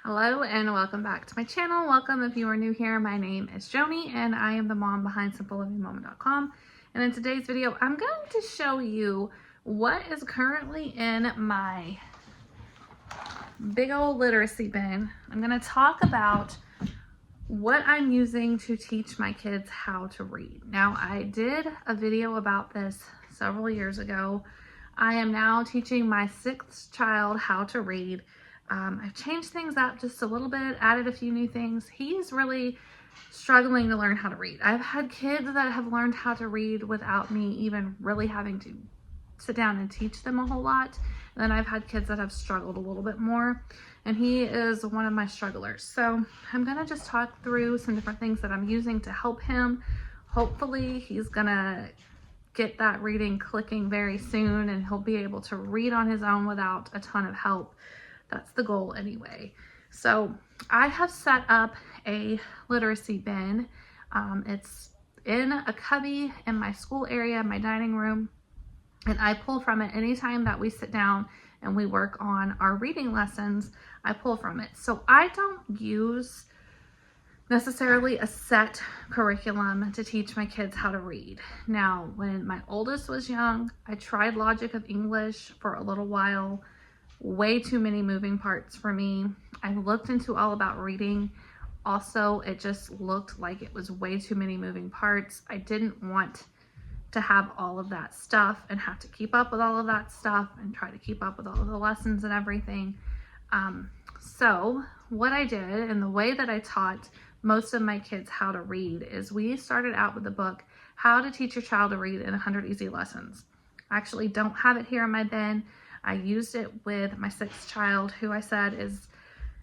Hello and welcome back to my channel. Welcome if you are new here. My name is Joni and I am the mom behind simplelivingmama.com. And in today's video, I'm going to show you what is currently in my big old literacy bin. I'm going to talk about what I'm using to teach my kids how to read. Now, I did a video about this several years ago. I am now teaching my 6th child how to read. I've changed things up just a little bit, added a few new things. He's really struggling to learn how to read. I've had kids that have learned how to read without me even really having to sit down and teach them a whole lot. And then I've had kids that have struggled a little bit more, and he is one of my strugglers. So I'm gonna just talk through some different things that I'm using to help him. Hopefully he's gonna get that reading clicking very soon and he'll be able to read on his own without a ton of help. That's the goal anyway. So I have set up a literacy bin. It's in a cubby in my school area, my dining room, and I pull from it anytime that we sit down and we work on our reading lessons. I pull from it. So I don't use necessarily a set curriculum to teach my kids how to read. Now, when my oldest was young, I tried Logic of English for a little while. Way too many moving parts for me. I looked into All About Reading. Also, it just looked like it was way too many moving parts. I didn't want to have all of that stuff and have to keep up with all of that stuff and try to keep up with all of the lessons and everything. So what I did, and the way that I taught most of my kids how to read, is we started out with the book, How to Teach Your Child to Read in 100 Easy Lessons. I actually don't have it here in my bin. I used it with my 6th child, who I said is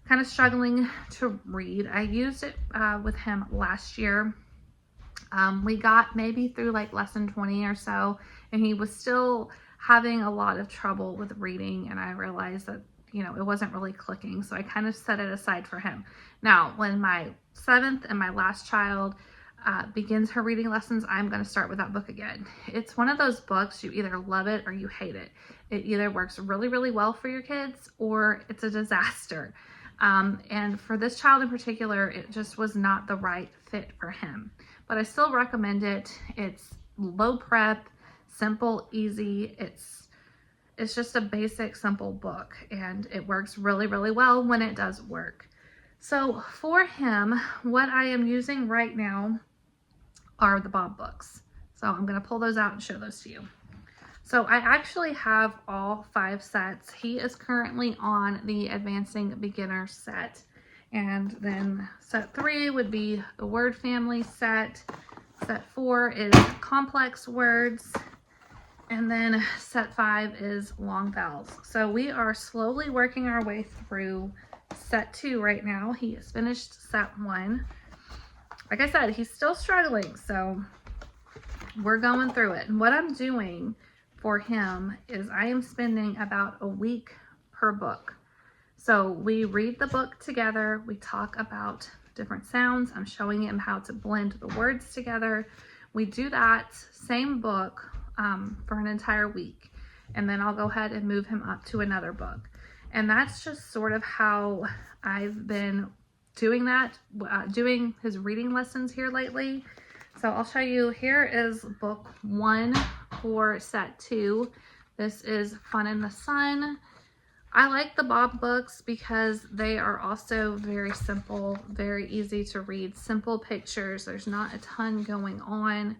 kind of struggling to read. I used it with him last year. We got maybe through like lesson 20 or so, and he was still having a lot of trouble with reading, and I realized that, you know, it wasn't really clicking, so I kind of set it aside for him. Now, when my 7th and my last child begins her reading lessons, I'm going to start with that book again. It's one of those books, you either love it or you hate it. It either works really, really well for your kids or it's a disaster. And for this child in particular, it just was not the right fit for him. But I still recommend it. It's low prep, simple, easy. It's just a basic, simple book, and it works really, really well when it does work. So for him, what I am using right now are the Bob books. So I'm going to pull those out and show those to you. So I actually have all 5 sets. He is currently on the Advancing Beginner set. And then set 3 would be the word family set. Set 4 is complex words. And then set 5 is long vowels. So we are slowly working our way through set 2 right now. He has finished set 1. Like I said, he's still struggling, so we're going through it. And what I'm doing for him is I am spending about a week per book. So we read the book together. We talk about different sounds. I'm showing him how to blend the words together. We do that same book for an entire week. And then I'll go ahead and move him up to another book. And that's just sort of how I've been doing that, doing his reading lessons here lately. So I'll show you, here is book 1 for set 2. This is Fun in the Sun. I like the Bob books because they are also very simple, very easy to read, simple pictures. There's not a ton going on.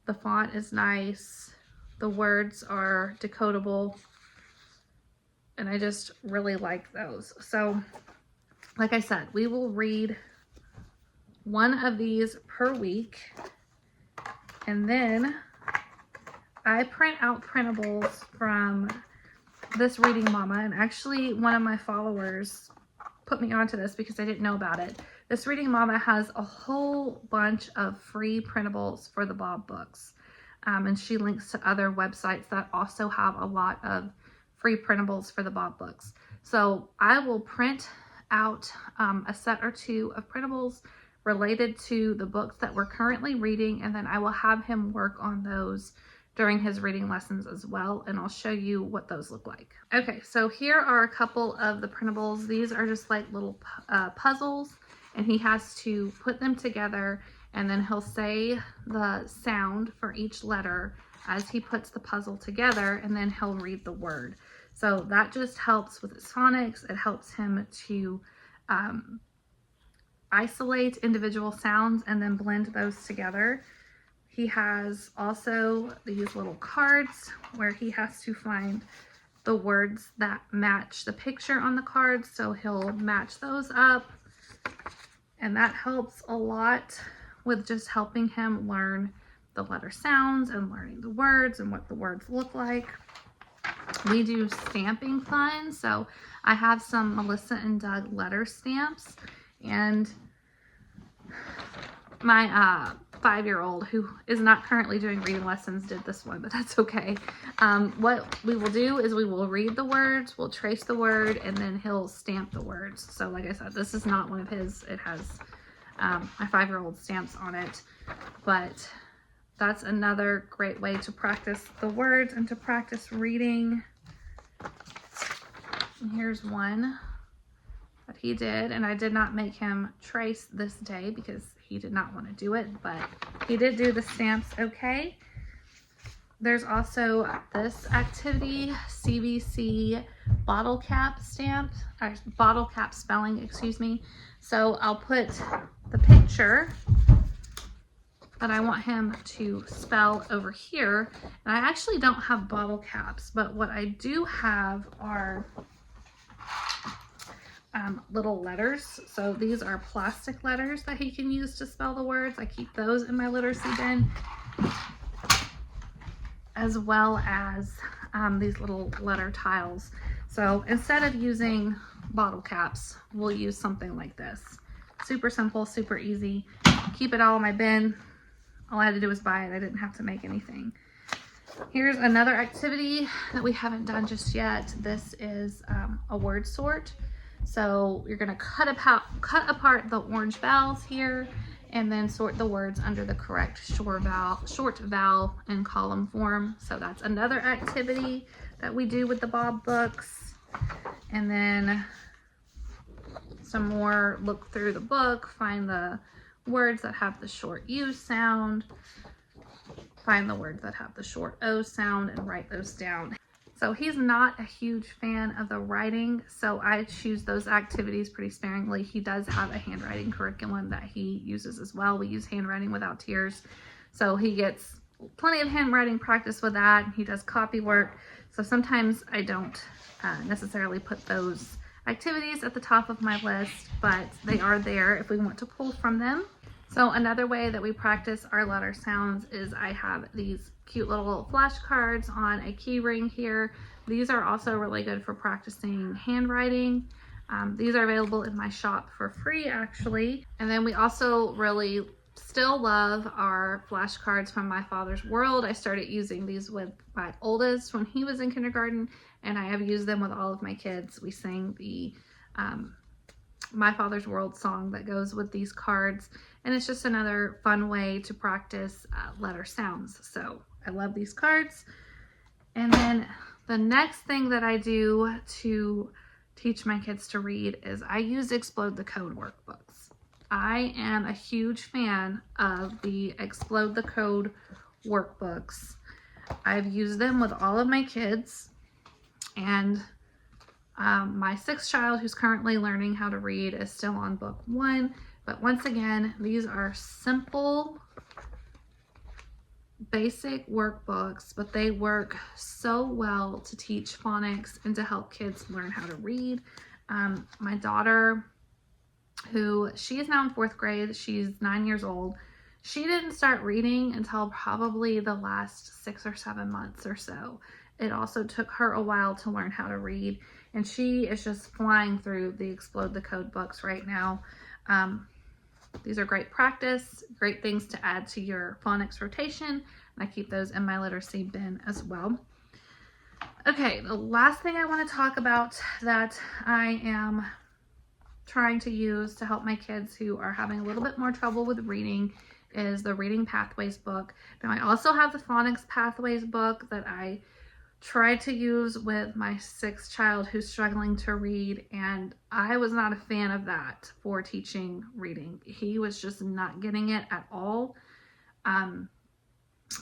The font is nice. The words are decodable. And I just really like those. So, like I said, we will read one of these per week. And then I print out printables from this Reading Mama. And actually, one of my followers put me onto this because I didn't know about it. This Reading Mama has a whole bunch of free printables for the Bob books. And she links to other websites that also have a lot of free printables for the Bob books. So I will print out a set or 2 of printables related to the books that we're currently reading, and then I will have him work on those during his reading lessons as well, and I'll show you what those look like. Okay, so here are a couple of the printables. These are just like little puzzles, and he has to put them together, and then he'll say the sound for each letter as he puts the puzzle together, and then he'll read the word. So that just helps with his phonics. It helps him to isolate individual sounds and then blend those together. He has also these little cards where he has to find the words that match the picture on the cards. So he'll match those up, and that helps a lot with just helping him learn the letter sounds and learning the words and what the words look like. We do stamping fun. So I have some Melissa and Doug letter stamps, and my 5-year-old, who is not currently doing reading lessons, did this one, but that's okay. What we will do is we will read the words, we'll trace the word, and then he'll stamp the words. So like I said, this is not one of his. It has my 5-year-old stamps on it, but that's another great way to practice the words and to practice reading. And here's one that he did, and I did not make him trace this day because he did not want to do it, but he did do the stamps okay. There's also this activity, CVC bottle cap stamp, or bottle cap spelling, excuse me. So I'll put the picture that I want him to spell over here, and I actually don't have bottle caps, but what I do have are little letters. So these are plastic letters that he can use to spell the words. I keep those in my literacy bin, as well as these little letter tiles. So instead of using bottle caps, we'll use something like this. Super simple, super easy. Keep it all in my bin. All I had to do was buy it. I didn't have to make anything. Here's another activity that we haven't done just yet. This is a word sort. So you're going to cut apart the orange vowels here, and then sort the words under the correct short vowel in column form. So that's another activity that we do with the Bob books. And then some more, look through the book, find the words that have the short U sound, find the words that have the short O sound, and write those down. So he's not a huge fan of the writing, so I choose those activities pretty sparingly. He does have a handwriting curriculum that he uses as well. We use handwriting without tears, so he gets plenty of handwriting practice with that. He does copy work, so sometimes I don't necessarily put those activities at the top of my list, but they are there if we want to pull from them. So another way that we practice our letter sounds is I have these cute little flashcards on a key ring here. These are also really good for practicing handwriting. These are available in my shop for free, actually. And then we also really still love our flashcards from My Father's World. I started using these with my oldest when he was in kindergarten, and I have used them with all of my kids. We sing the My Father's World song that goes with these cards, and it's just another fun way to practice letter sounds. So I love these cards. And then the next thing that I do to teach my kids to read is I use Explode the Code workbooks. I am a huge fan of the Explode the Code workbooks. I've used them with all of my kids, and my 6th child, who's currently learning how to read, is still on book 1. But once again, these are simple, basic workbooks, but they work so well to teach phonics and to help kids learn how to read. My daughter, she is now in 4th grade, she's 9 years old. She didn't start reading until probably the last 6 or 7 months or so. It also took her a while to learn how to read, and she is just flying through the Explode the Code books right now. These are great practice, great things to add to your phonics rotation, and I keep those in my literacy bin as well. Okay, the last thing I want to talk about that I am trying to use to help my kids who are having a little bit more trouble with reading is the Reading Pathways book. Now I also have the Phonics Pathways book that I tried to use with my 6th child who's struggling to read, and I was not a fan of that for teaching reading. He was just not getting it at all.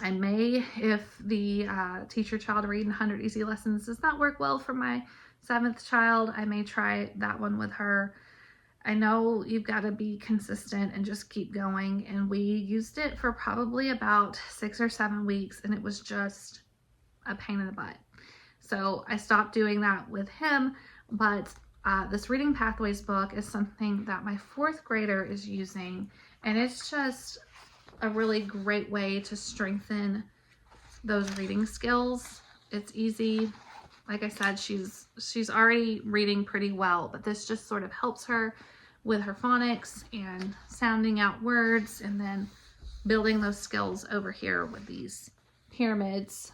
I may, if the Teach Your Child to Read in 100 Easy Lessons does not work well for my 7th child, I may try that one with her. I know you've got to be consistent and just keep going, and we used it for probably about 6 or 7 weeks, and it was just a pain in the butt. So I stopped doing that with him, but this Reading Pathways book is something that my 4th grader is using, and it's just a really great way to strengthen those reading skills. It's easy. Like I said, she's already reading pretty well, but this just sort of helps her with her phonics and sounding out words, and then building those skills over here with these pyramids.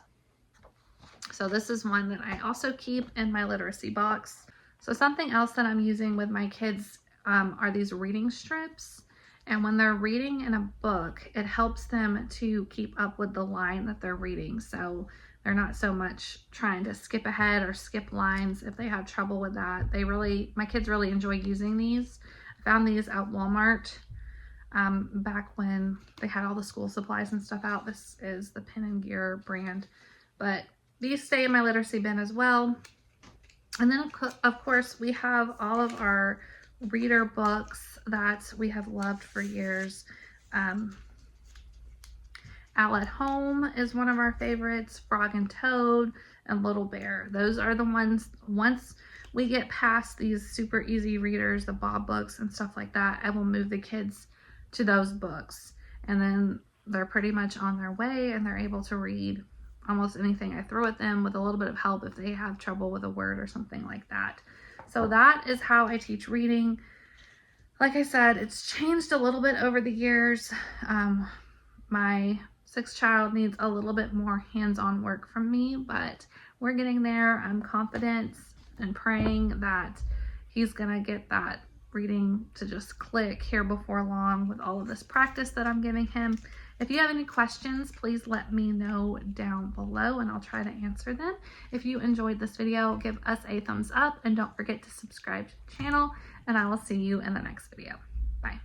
So this is one that I also keep in my literacy box. So something else that I'm using with my kids are these reading strips. And when they're reading in a book, it helps them to keep up with the line that they're reading. So they're not so much trying to skip ahead or skip lines if they have trouble with that. My kids really enjoy using these. I found these at Walmart back when they had all the school supplies and stuff out. This is the Pen and Gear brand, but these stay in my literacy bin as well. And then of course we have all of our reader books that we have loved for years. Owl at Home is one of our favorites. Frog and Toad and Little Bear. Those are the ones, once we get past these super easy readers, the Bob books and stuff like that, I will move the kids to those books. And then they're pretty much on their way, and they're able to read almost anything I throw at them with a little bit of help if they have trouble with a word or something like that. So that is how I teach reading. Like I said, it's changed a little bit over the years. My 6th child needs a little bit more hands-on work from me, but we're getting there. I'm confident and praying that he's gonna get that reading to just click here before long with all of this practice that I'm giving him. If you have any questions, please let me know down below and I'll try to answer them. If you enjoyed this video, give us a thumbs up and don't forget to subscribe to the channel, and I will see you in the next video. Bye.